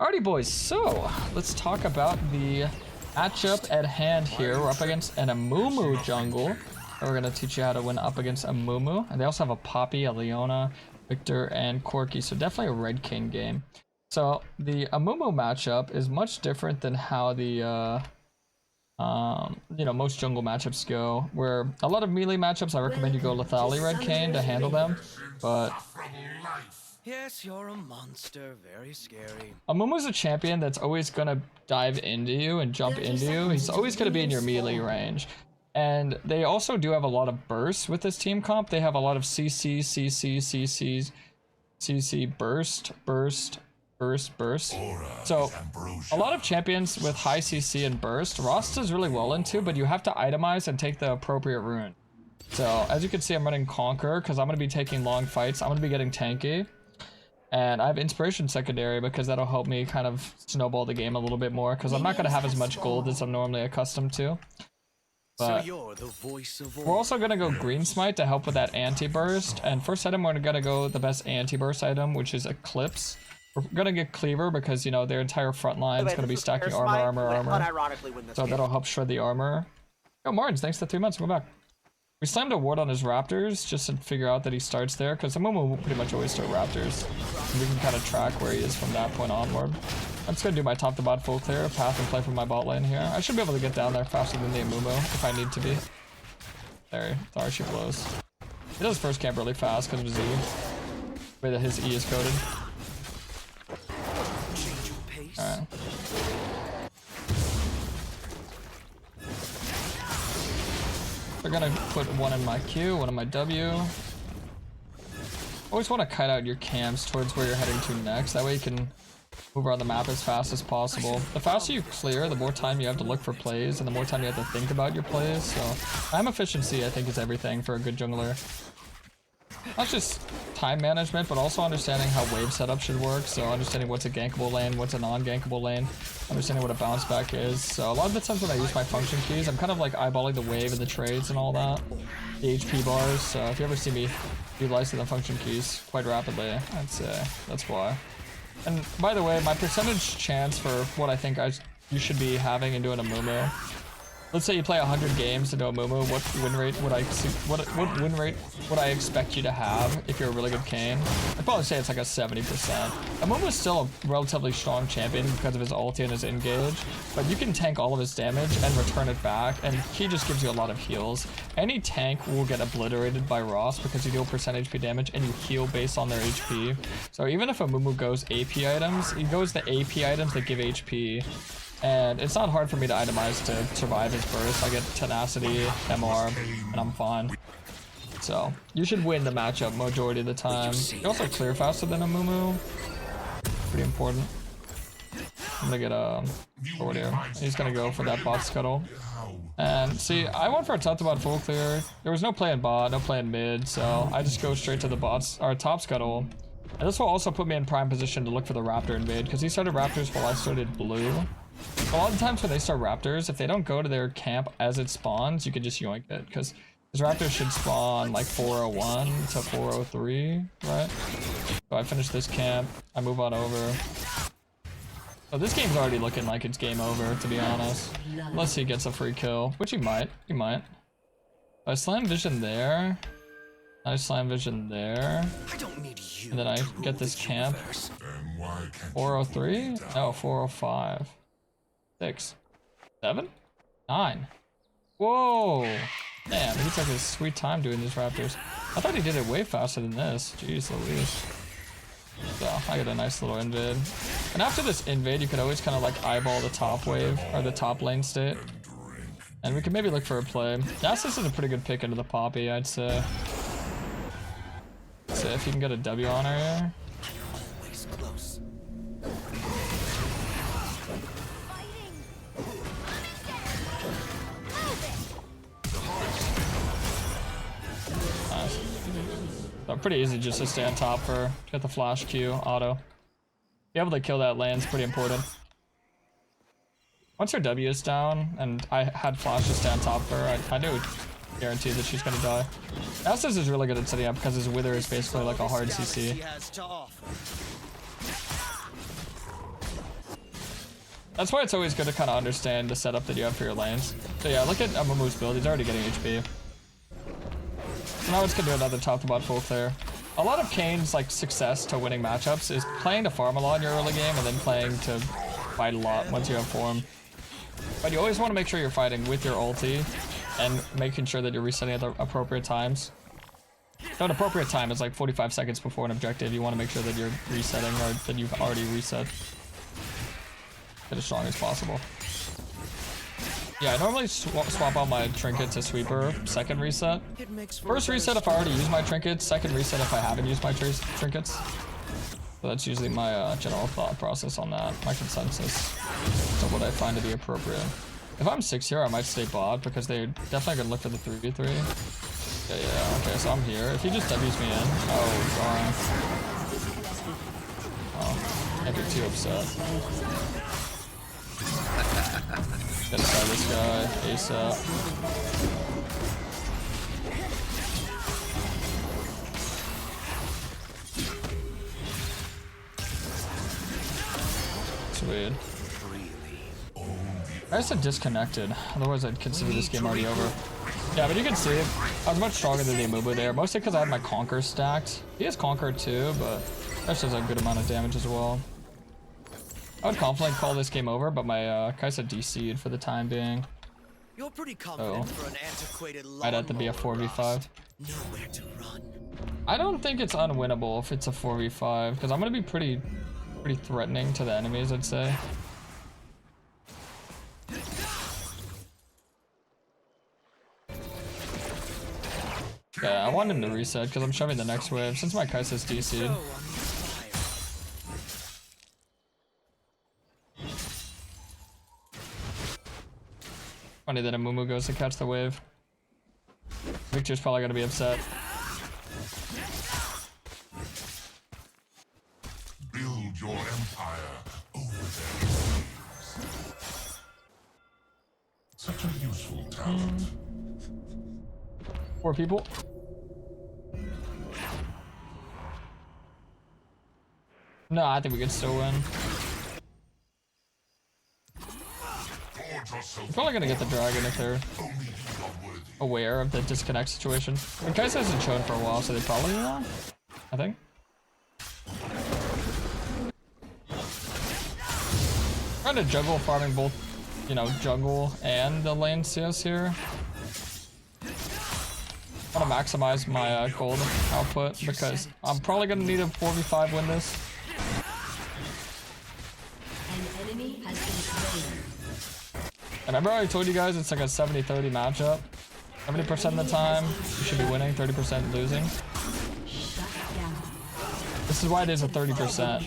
Alrighty, boys, so let's talk about the matchup at hand here. We're up against an Amumu jungle. And we're going to teach you how to win up against Amumu. And they also have a Poppy, a Leona, Victor, and Corki. So definitely a Red King game. So the Amumu matchup is much different than how the most jungle matchups go. Where a lot of melee matchups, I recommend you go Lethally Red Kayn to handle them. But yes, you're a monster, very scary. Amumu's a champion that's always gonna dive into you and jump into you. He's always gonna be in your melee range. And they also do have a lot of bursts with this team comp. They have a lot of CC, burst. So a lot of champions with high CC and burst, Ross does really well into, but you have to itemize and take the appropriate rune. So as you can see, I'm running Conquer because I'm gonna be taking long fights. I'm gonna be getting tanky. And I have Inspiration Secondary because that'll help me kind of snowball the game a little bit more because I'm not going to have as much gold as I'm normally accustomed to. But we're also going to go Green Smite to help with that anti-burst. And first item, we're going to go the best anti-burst item, which is Eclipse. We're going to get Cleaver because, you know, their entire front line is going to be stacking armor. So that'll help shred the armor. Yo, Martins, thanks for 3 months. Welcome back. We slammed a ward on his Raptors just to figure out that he starts there, because Amumu will pretty much always start Raptors. And we can kind of track where he is from that point onward. I'm just going to do my top to bot full clear, path and play from my bot lane here. I should be able to get down there faster than the Amumu if I need to be. There, she blows. He does first camp really fast because of his E. The way that his E is coded. Alright. We're gonna put one in my Q, one in my W. Always want to kite out your camps towards where you're heading to next. That way you can move around the map as fast as possible. The faster you clear, the more time you have to look for plays, and the more time you have to think about your plays. So time efficiency, I think, is everything for a good jungler. Not just time management, but also understanding how wave setup should work. So understanding what's a gankable lane, what's a non-gankable lane, understanding what a bounce back is. So a lot of the times when I use my function keys, I'm kind of like eyeballing the wave and the trades and all that. The HP bars. So if you ever see me utilizing the function keys quite rapidly, I'd say that's why. And by the way, my percentage chance for what I think you should be having into an Amumu. Let's say you play 100 games into Amumu, what win rate would I expect you to have if you're a really good Kayn? I'd probably say it's like a 70%. Amumu is still a relatively strong champion because of his ulti and his engage, but you can tank all of his damage and return it back, and he just gives you a lot of heals. Any tank will get obliterated by Ross because you deal percent HP damage and you heal based on their HP. So even if Amumu goes AP items, he goes the AP items that give HP. And it's not hard for me to itemize to survive his burst. I get tenacity, MR, and I'm fine. So you should win the matchup majority of the time. You also clear faster than Amumu. Pretty important. I'm gonna get a forward here. He's gonna go for that bot scuttle. And see, I went for a top to bot full clear. There was no play in bot, no play in mid, so I just go straight to the bots or top scuttle. And this will also put me in prime position to look for the Raptor invade because he started Raptors while I started blue. A lot of times when they start Raptors, if they don't go to their camp as it spawns, you can just yoink it, because his Raptors should spawn like 401 to 403, right? So I finish this camp, I move on over. So this game's already looking like it's game over, to be honest. Unless he gets a free kill, which he might. I slam vision there. I slam vision there. And then I get this camp. 403? No, 405. 6, 7, 9. Whoa! Damn, he took his sweet time doing these Raptors. I thought he did it way faster than this. Jeez Louise. So, I get a nice little invade. And after this invade, you could always kind of like eyeball the top wave, or the top lane state. And we can maybe look for a play. Nasus is a pretty good pick into the Poppy, I'd say. So if you can get a W on her here. So pretty easy just to stay on top for get the flash Q auto. Be able to kill that lane's pretty important. Once her W is down and I had flash to stay on top of her, I knew guarantee that she's gonna die. Nasus is really good at setting up because his wither is basically like a hard CC. That's why it's always good to kind of understand the setup that you have for your lanes. So yeah, look at Amumu's build. He's already getting HP. So now it's gonna do another top to bot full clear. A lot of Kayn's like success to winning matchups is playing to farm a lot in your early game and then playing to fight a lot once you have form. But you always want to make sure you're fighting with your ulti and making sure that you're resetting at the appropriate times. So an appropriate time is like 45 seconds before an objective. You want to make sure that you're resetting or that you've already reset. Get as strong as possible. Yeah, I normally swap out my trinket to sweeper, second reset. First reset if I already use my trinkets, second reset if I haven't used my trinkets. So that's usually my general thought process on that, my consensus. So what I find to be appropriate. If I'm 6 here, I might stay bot because they're definitely gonna look for the 3v3. Yeah, okay, so I'm here. If he just W's me in, oh, darn. Oh, can't be too upset. Gotta try this guy ASAP. Sweet. I just said disconnected, otherwise I'd consider this game already over. Yeah, but you can see, I was much stronger than the Amumu there, mostly because I had my Conquer stacked. He has Conquer too, but that does a good amount of damage as well. I would confidently call this game over, but my Kaisa DC'd for the time being. You're pretty confident for an antiquated I'd have to be a 4v5. Nowhere to run. I don't think it's unwinnable if it's a 4v5, because I'm gonna be pretty threatening to the enemies, I'd say. Yeah, I want him to reset because I'm shoving the next wave since my Kaisa's DC'd. Funny that Amumu goes to catch the wave. Victor's probably gonna be upset. Build your empire over their graves. Such a useful talent. 4 people. No, I think we can still win. I'm probably gonna get the dragon if they're aware of the disconnect situation. And Kaisa hasn't shown for a while, so they probably will, I think. Trying to juggle farming both, you know, jungle and the lane CS here. I want to maximize my gold output because I'm probably gonna need a 4v5 win this. An enemy has been slain. Remember I told you guys it's like a 70-30 matchup. 70% of the time you should be winning, 30% losing. This is why it is a 30%.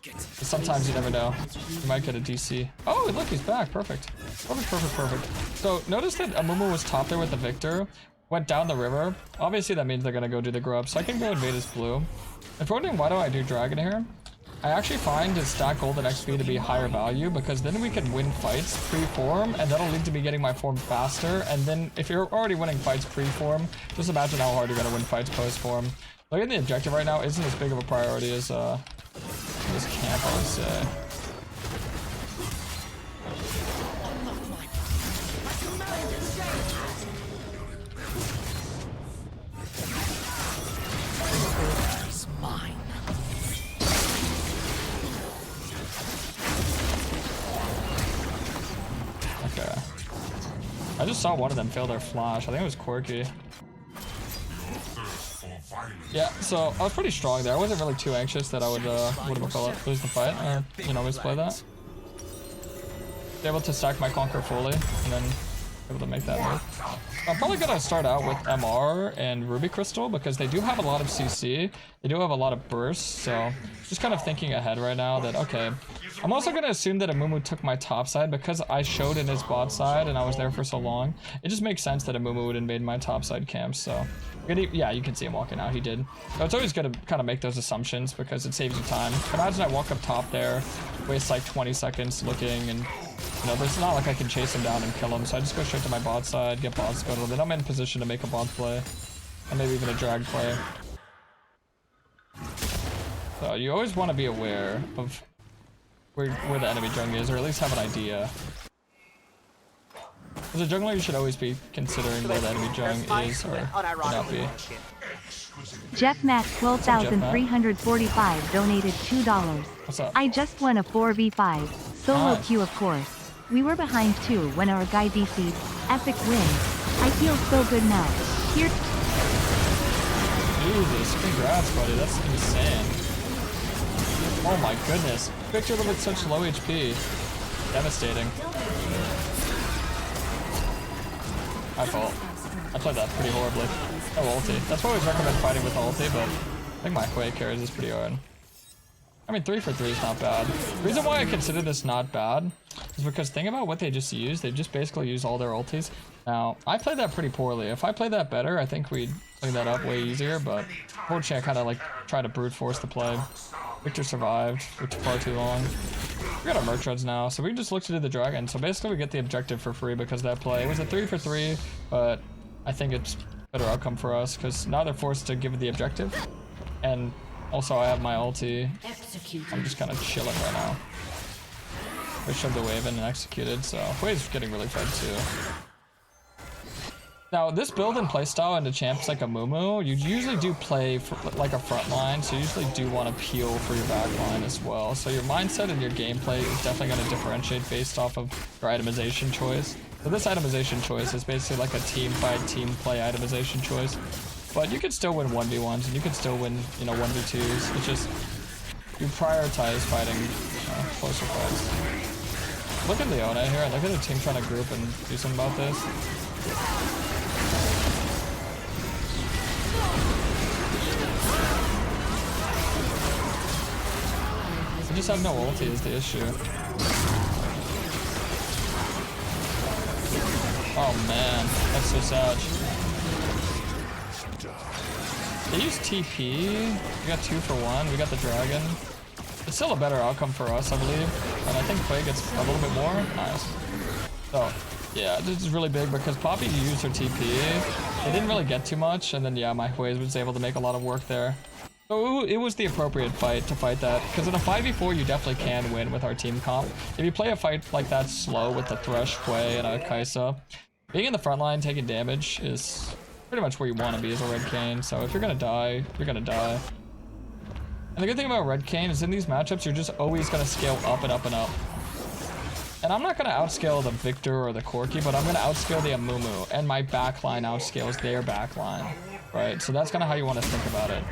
But sometimes you never know. You might get a DC. Oh, look, he's back. Perfect. Perfect. So notice that Amumu was top there with the Victor. Went down the river. Obviously that means they're gonna go do the grub. So I can go invade his blue. If you're wondering why do I do dragon here? I actually find his stack gold and XP to be higher value because then we can win fights pre-form and that'll lead to me getting my form faster. And then if you're already winning fights pre-form, just imagine how hard you're gonna win fights post-form. Looking at the objective right now isn't as big of a priority as this camp, I would say. Okay. I just saw one of them fail their flash. I think it was Quirky. Yeah, so I was pretty strong there. I wasn't really too anxious that I would lose the fight or, you know, misplay that. Able to stack my Conquer fully and then able to make that move. I'm probably gonna start out with MR and Ruby Crystal because they do have a lot of CC. They do have a lot of bursts, so just kind of thinking ahead right now that, okay, I'm also gonna assume that Amumu took my top side because I showed in his bot side and I was there for so long. It just makes sense that Amumu would invade my top side camp, so. Yeah, you can see him walking out, he did. So it's always good to kind of make those assumptions because it saves you time. Imagine I walk up top there, waste like 20 seconds looking and, you know, it's not like I can chase him down and kill him, so I just go straight to my bot side, get bot scuttled, then I'm in position to make a bot play. And maybe even a drag play. So you always want to be aware of where the enemy jungler is, or at least have an idea. As a jungler, you should always be considering where the enemy jung is or not be. Jeff Matt 12,345 donated $2. What's up? I just won a 4v5, solo Nice. queue of course. We were behind 2 when our guy DC'd. Epic win. I feel so good now. Here. Jesus, congrats, buddy. That's insane. Oh my goodness. Victor with such low HP. Devastating. My fault. I played that pretty horribly. No ulti. That's why I always recommend fighting with ulti, but I think my Kayn carries is pretty hard. I mean, 3 for 3 is not bad. The reason why I consider this not bad is because think about what they just used. They just basically used all their ultis. Now, I played that pretty poorly. If I played that better, I think we'd clean that up way easier, but unfortunately I kind of like tried to brute force the play. Victor survived for far too long. We got our merch runs now, so we just look to do the dragon. So basically we get the objective for free because of that play. It was a 3 for 3, but I think it's a better outcome for us because now they're forced to give it the objective. And also I have my ulti. I'm just kind of chilling right now. We shoved the wave in and executed, so Hui's getting really fed too. Now, this build and playstyle into champs like Amumu, you usually do play for like a front line, so you usually do want to peel for your back line as well. So your mindset and your gameplay is definitely going to differentiate based off of your itemization choice. So this itemization choice is basically like a team fight, team play itemization choice. But you can still win 1v1s and you can still win, you know, 1v2s. It's just, you prioritize fighting closer fights. Look at Leona here, and look at the team trying to group and do something about this. I just have no ulti is the issue. Oh man, that's so sad. They use TP. We got 2 for 1. We got the dragon. It's still a better outcome for us, I believe. And I think Kayn gets a little bit more. Nice. So, yeah, this is really big because Poppy used her TP. They didn't really get too much, and then yeah, my Huiz was able to make a lot of work there. So it was the appropriate fight to fight that, because in a 5v4 you definitely can win with our team comp. If you play a fight like that slow with the Thresh, Hui, and a Kai'Sa, being in the front line taking damage is pretty much where you want to be as a Red Kayn. So if you're gonna die, you're gonna die. And the good thing about Red Kayn is in these matchups you're just always gonna scale up and up and up. And I'm not gonna outscale the Victor or the Corki, but I'm gonna outscale the Amumu, and my backline outscales their backline, right? So that's kind of how you want to think about it.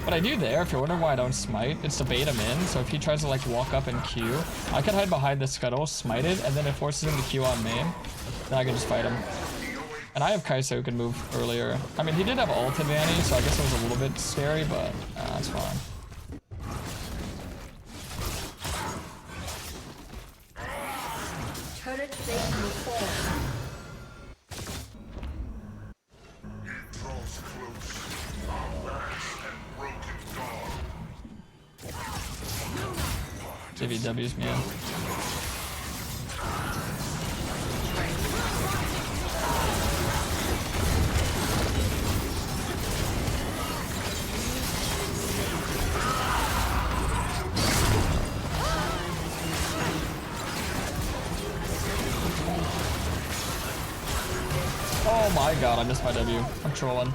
What I do there, if you're wondering why I don't smite, it's to bait him in. So if he tries to like walk up and Q, I can hide behind the scuttle, smite it, and then it forces him to Q on main. Then I can just fight him. And I have Kai'Sa who can move earlier. I mean, he did have ult advantage, so I guess it was a little bit scary, but that's fine. Turret plate will fall. JVW's me in. Oh my god, I missed my W. I'm trolling.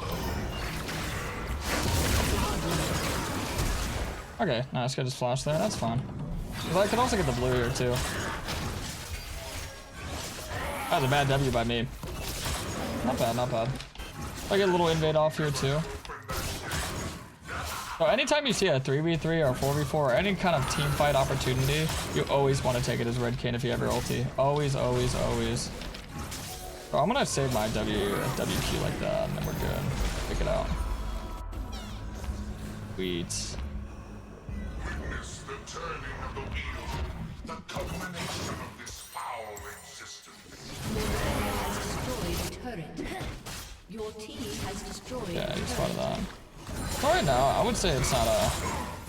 Okay, nice, got his flash there, that's fine. But I could also get the blue here too. That was a bad W by me. Not bad, not bad. I get a little invade off here too. So anytime you see a 3v3 or 4v4 or any kind of team fight opportunity, you always want to take it as Red Kayn if you have your ulti. Always, always, always. So I'm gonna save my WQ like that, and then we're good. Pick it out. Sweet. Witness the turning of the wheel, the culmination of this foul existence. Destroyed turret. Your team has destroyed. Yeah, I just thought of that. So right now, I would say it's not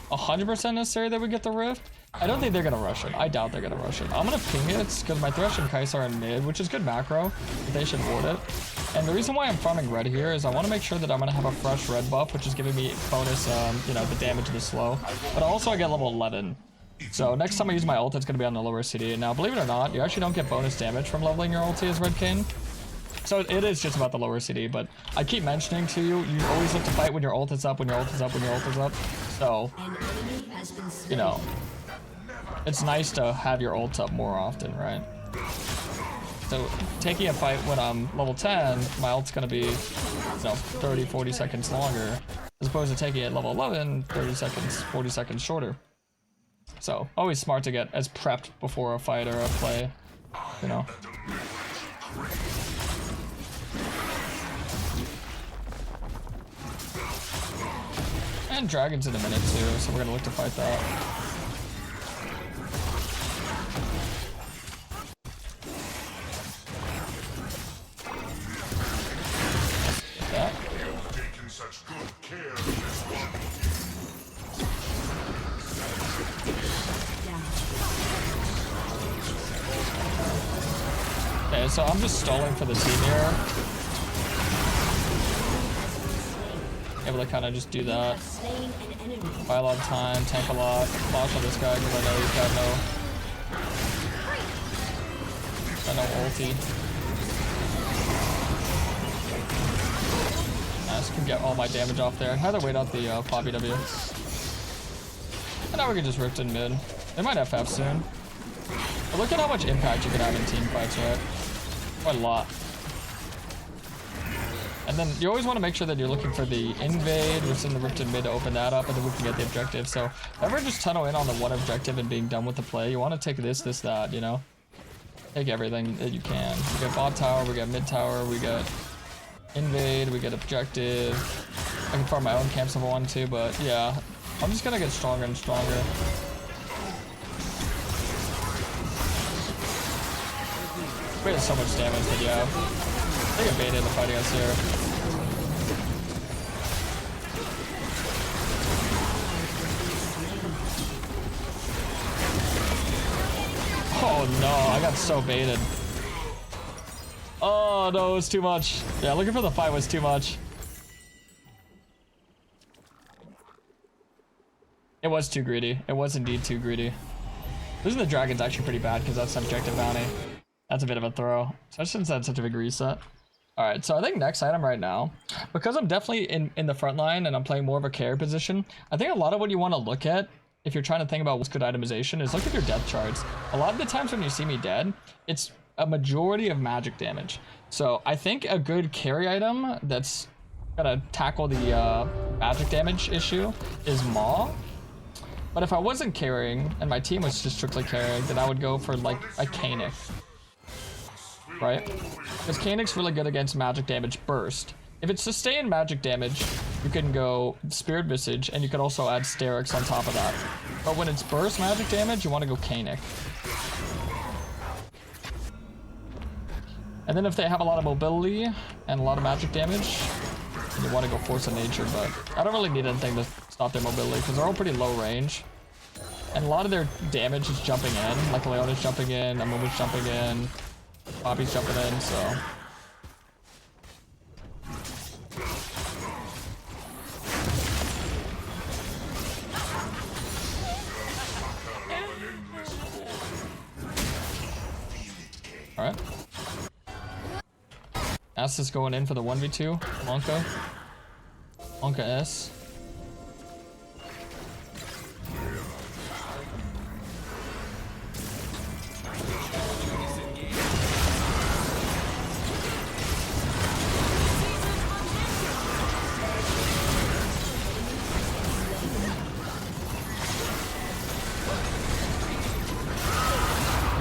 100% necessary that we get the rift. I don't think they're gonna rush it. I doubt they're gonna rush it. I'm gonna ping it because my Thresh and Kai'Sa are in mid, which is good macro, but they should ward it. And the reason why I'm farming red here is I want to make sure that I'm going to have a fresh red buff, which is giving me bonus, you know, the damage of the slow. But also I get level 11. So next time I use my ult, it's going to be on the lower CD. Now, believe it or not, you actually don't get bonus damage from leveling your ulti as Red Kayn. So it is just about the lower CD, but I keep mentioning to you, you always look to fight when your ult is up, when your ult is up, when your ult is up. So, you know, it's nice to have your ult up more often, right? So taking a fight when I'm level 10, my ult's gonna be, you know, 30, 40 seconds longer, as opposed to taking it level 11, 30 seconds, 40 seconds shorter. So always smart to get as prepped before a fight or a play, you know. And dragon's in a minute too, so we're gonna look to fight that. Such good care of this one. Okay, so I'm just stalling for the team here. Able to kind of just do that. Buy a lot of time, tank a lot, flash on this guy because I know he's got no ulti. Nice, can get all my damage off there. I'd rather wait out the Poppy W. And now we can just rift in mid. They might FF soon. But look at how much impact you can have in team fights, right? Quite a lot. And then you always want to make sure that you're looking for the invade, which is in the rift in mid, to open that up, and then we can get the objective. So never just tunnel in on the one objective and being done with the play. You want to take this, that, you know? Take everything that you can. We got bot tower, we got mid tower, we got invade, we get objective. I can farm my own camps if I want to, but yeah, I'm just gonna get stronger and stronger. We have so much damage, but yeah, they get baited in the fight against here. Oh no, I got so baited. Oh no, it was too much. Yeah, looking for the fight was too much. It was too greedy. It was indeed too greedy. Losing the dragon's actually pretty bad because that's an objective bounty. That's a bit of a throw, especially since that's such a big reset. Alright, so I think next item right now, because I'm definitely in the front line and I'm playing more of a carry position, I think a lot of what you want to look at if you're trying to think about what's good itemization is look at your death charts. A lot of the times when you see me dead, it's a majority of magic damage. So I think a good carry item that's gonna tackle the magic damage issue is Maw. But if I wasn't carrying and my team was just strictly carrying, then I would go for like a Kayn, right? Because Kayn's really good against magic damage burst. If it's sustained magic damage, you can go Spirit Visage, and you can also add Sterix on top of that. But when it's burst magic damage, you want to go Kayn. And then if they have a lot of mobility and a lot of magic damage, you want to go Force of Nature, but I don't really need anything to stop their mobility because they're all pretty low range. And a lot of their damage is jumping in, like Leona's jumping in, Amumu's jumping in, Poppy's jumping in, so... Alright. Ass is going in for the 1v2. Monka. Monka S.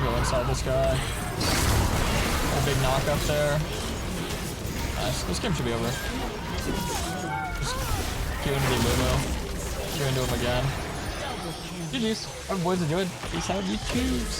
Go inside this guy. A big knock up there. Nice. This game should be over. Just Q into the Amumu. Q into him again. GG's. Our boys enjoyed. Peace out, YouTubes.